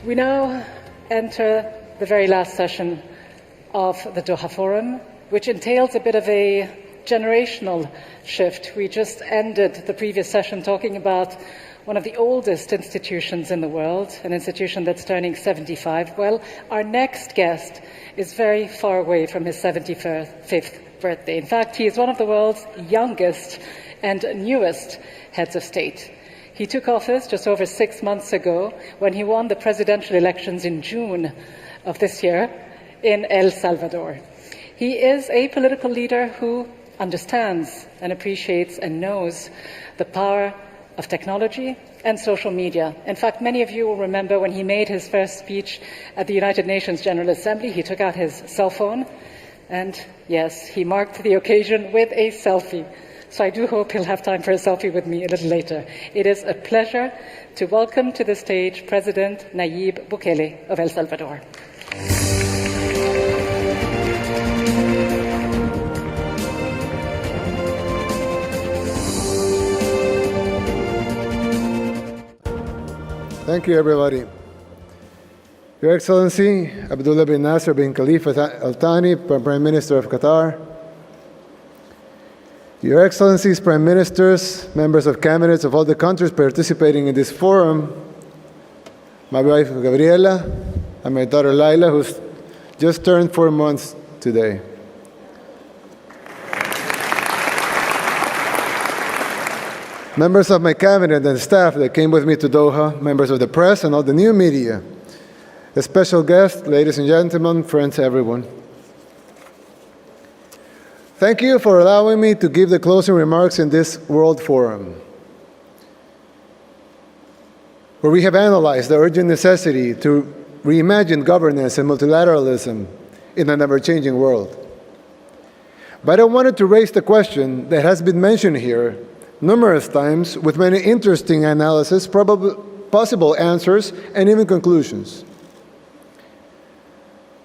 We now enter the very last session of the Doha Forum, which entails a bit of a generational shift. We just ended the previous session talking about one of the oldest institutions in the world, an institution that's turning 75. Well, our next guest is very far away from his 75th birthday. In fact, he is one of the world's youngest and newest heads of state. He took office just over 6 months ago when he won the presidential elections in June of this year in El Salvador. He is a political leader who understands and appreciates and knows the power of technology and social media. In fact, many of you will remember when he made his first speech at the United Nations General Assembly, he took out his cell phone and, yes, he marked the occasion with a selfie. So I do hope he'll have time for a selfie with me a little later. It is a pleasure to welcome to the stage President Nayib Bukele of El Salvador. Thank you, everybody. Your Excellency, Abdullah bin Nasser bin Khalifa Al Thani, Prime Minister of Qatar. Your Excellencies, Prime Ministers, members of cabinets of all the countries participating in this forum, my wife Gabriela, and my daughter Laila, who's just turned 4 months today. Members of my cabinet and staff that came with me to Doha, members of the press and all the new media, a special guest, ladies and gentlemen, friends, everyone. Thank you for allowing me to give the closing remarks in this World Forum, where we have analyzed the urgent necessity to reimagine governance and multilateralism in an ever-changing world. But I wanted to raise the question that has been mentioned here numerous times with many interesting analysis, possible answers, and even conclusions.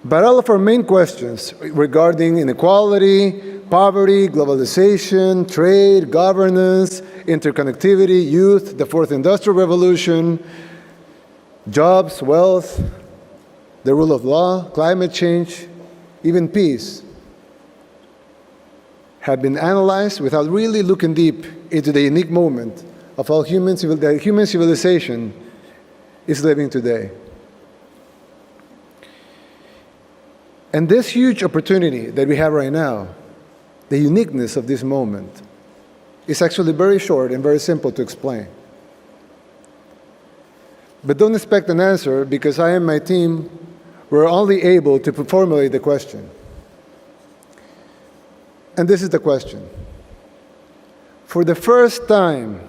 But all of our main questions regarding inequality, poverty, globalization, trade, governance, interconnectivity, youth, the fourth industrial revolution, jobs, wealth, the rule of law, climate change, even peace, have been analyzed without really looking deep into the unique moment of all that human civilization is living today. And this huge opportunity that we have right now, the uniqueness of this moment, is actually very short and very simple to explain. But don't expect an answer, because I and my team were only able to formulate the question. And this is the question. For the first time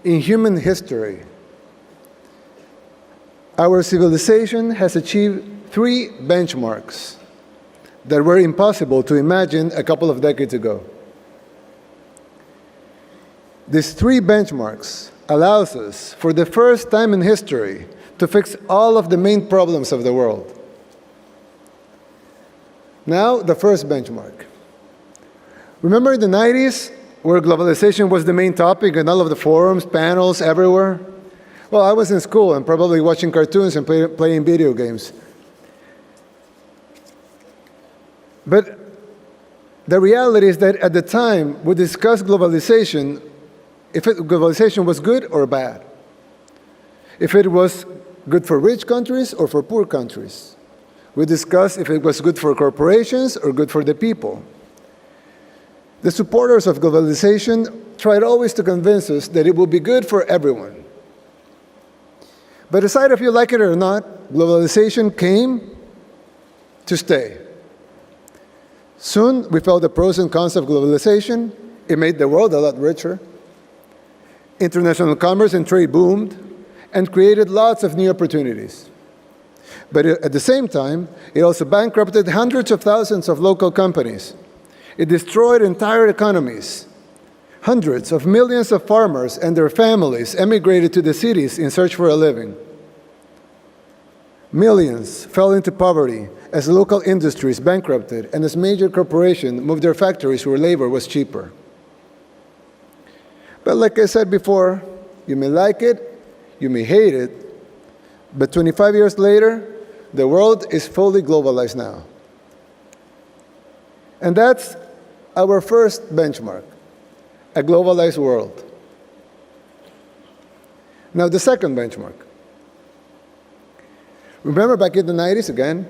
in human history, our civilization has achieved 3 benchmarks that were impossible to imagine a couple of decades ago. These 3 benchmarks allows us, for the first time in history, to fix all of the main problems of the world. Now, the first benchmark. Remember in the 90s, where globalization was the main topic and all of the forums, panels, everywhere? Well, I was in school and probably watching cartoons and playing video games. But the reality is that at the time, we discussed globalization, if globalization was good or bad. If it was good for rich countries or for poor countries. We discussed if it was good for corporations or good for the people. The supporters of globalization tried always to convince us that it would be good for everyone. But aside if you like it or not, globalization came to stay. Soon, we felt the pros and cons of globalization. It made the world a lot richer. International commerce and trade boomed and created lots of new opportunities. But at the same time, it also bankrupted hundreds of thousands of local companies. It destroyed entire economies. Hundreds of millions of farmers and their families emigrated to the cities in search for a living. Millions fell into poverty as local industries bankrupted and as major corporations moved their factories where labor was cheaper. But like I said before, you may like it, you may hate it, But 25 years later, the world is fully globalized now. And that's our first benchmark, a globalized world. Now, the second benchmark. Remember back in the 90s again,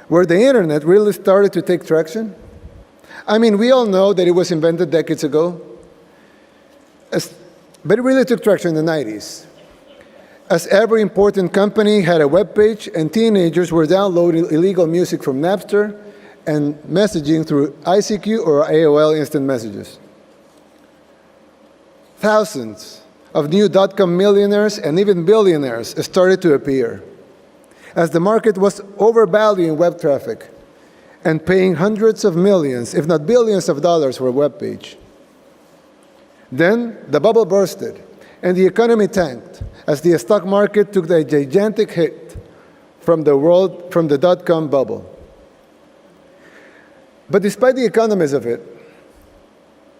where the internet really started to take traction? I mean, we all know that it was invented decades ago, but it really took traction in the 90s. As every important company had a web page, and teenagers were downloading illegal music from Napster and messaging through ICQ or AOL instant messages. Thousands of new dot-com millionaires and even billionaires started to appear, as the market was overvaluing web traffic and paying hundreds of millions, if not billions of dollars for a web page. Then the bubble bursted, and the economy tanked as the stock market took the gigantic hit from the dot-com bubble. But despite the economies of it,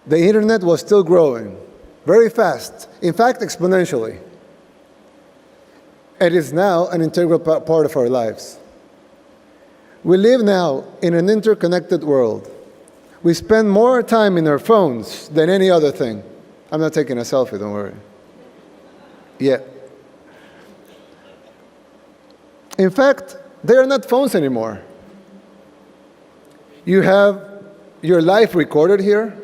the internet was still growing very fast, in fact, exponentially. It is now an integral part of our lives. We live now in an interconnected world. We spend more time in our phones than any other thing. I'm not taking a selfie, don't worry. Yet. In fact, they are not phones anymore. You have your life recorded here.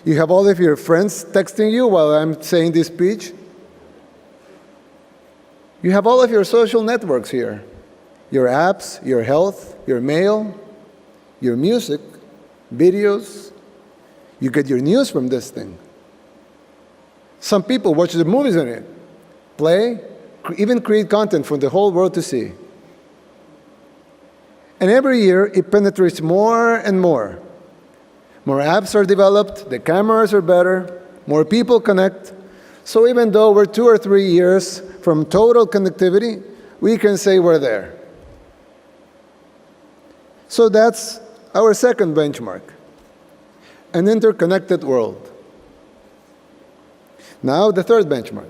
You have all of your friends texting you while I'm saying this speech. You have all of your social networks here. Your apps, your health, your mail, your music, videos. You get your news from this thing. Some people watch the movies on it, play, even create content for the whole world to see. And every year, it penetrates more and more. More apps are developed, the cameras are better, more people connect. So even though we're 2 or 3 years from total connectivity, we can say we're there. So that's our second benchmark, an interconnected world. Now the third benchmark.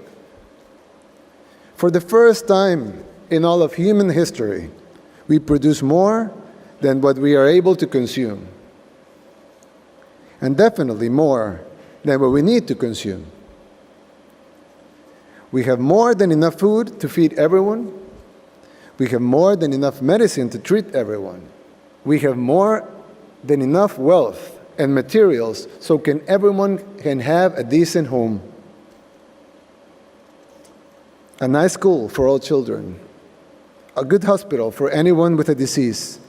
For the first time in all of human history, we produce more than what we are able to consume. And definitely more than what we need to consume. We have more than enough food to feed everyone. We have more than enough medicine to treat everyone. We have more than enough wealth and materials so everyone can have a decent home. A nice school for all children, a good hospital for anyone with a disease.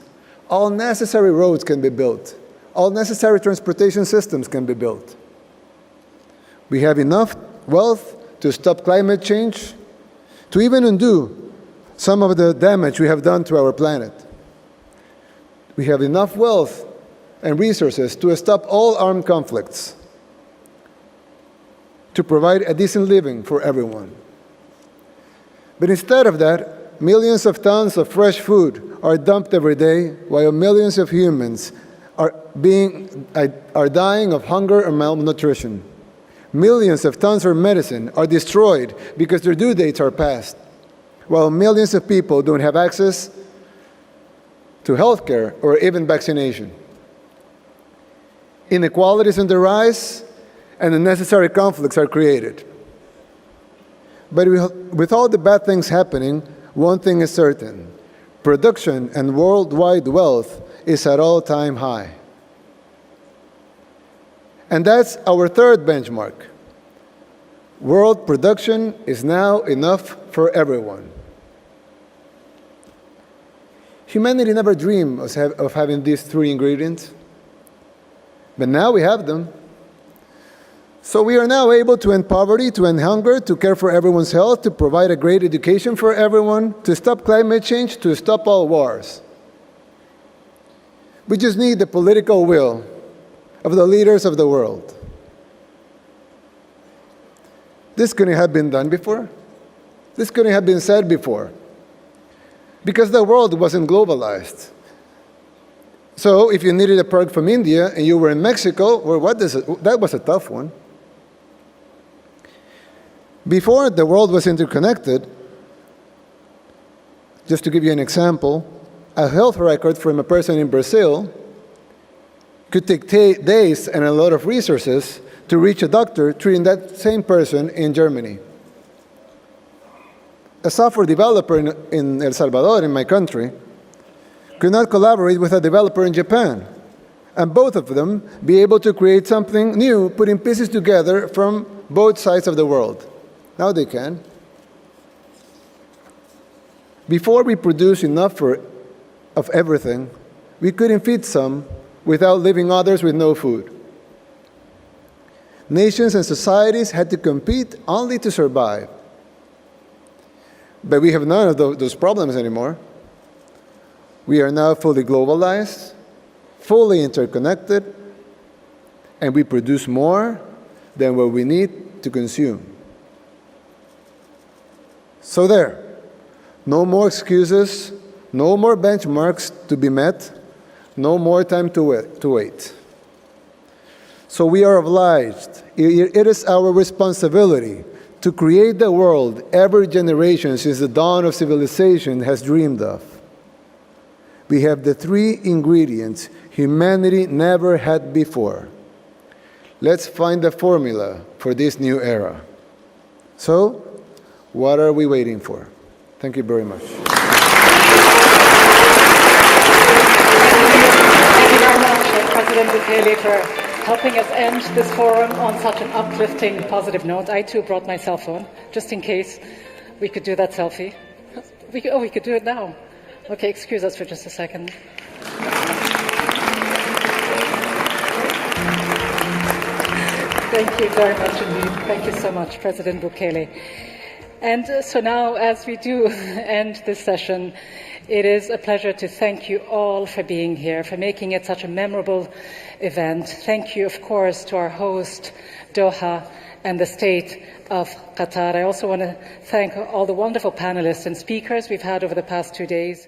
All necessary roads can be built. All necessary transportation systems can be built. We have enough wealth to stop climate change, to even undo some of the damage we have done to our planet. We have enough wealth and resources to stop all armed conflicts, to provide a decent living for everyone. But instead of that, millions of tons of fresh food are dumped every day, while millions of humans are dying of hunger or malnutrition. Millions of tons of medicine are destroyed because their due dates are past, while millions of people don't have access to health care or even vaccination. Inequalities on the rise, and unnecessary conflicts are created. But with all the bad things happening, one thing is certain: production and worldwide wealth is at all-time high. And that's our third benchmark. World production is now enough for everyone. Humanity never dreamed of having these three ingredients, but now we have them. So we are now able to end poverty, to end hunger, to care for everyone's health, to provide a great education for everyone, to stop climate change, to stop all wars. We just need the political will of the leaders of the world. This couldn't have been done before. This couldn't have been said before, because the world wasn't globalized. So if you needed a product from India and you were in Mexico, well, that was a tough one. Before the world was interconnected, Just to give you an example, a health record from a person in Brazil could take days and a lot of resources to reach a doctor treating that same person in Germany. A software developer in El Salvador, in my country, could not collaborate with a developer in Japan, and both of them be able to create something new, putting pieces together from both sides of the world. Now they can. Before we produce enough of everything, we couldn't feed some without leaving others with no food. Nations and societies had to compete only to survive. But we have none of those problems anymore. We are now fully globalized, fully interconnected, and we produce more than what we need to consume. So there, no more excuses, no more benchmarks to be met, no more time to wait. So we are obliged, it is our responsibility to create the world every generation since the dawn of civilization has dreamed of. We have the three ingredients humanity never had before. Let's find the formula for this new era. So, what are we waiting for? Thank you very much. Thank you very much, President Bukele, for helping us end this forum on such an uplifting, positive note. I too brought my cell phone, just in case we could do that selfie. We could do it now. Okay, excuse us for just a second. Thank you very much indeed. Thank you so much, President Bukele. And so now, as we do end this session, it is a pleasure to thank you all for being here, for making it such a memorable event. Thank you, of course, to our host, DOHA, and the State of Qatar. I also want to thank all the wonderful panelists and speakers we've had over the past 2 days.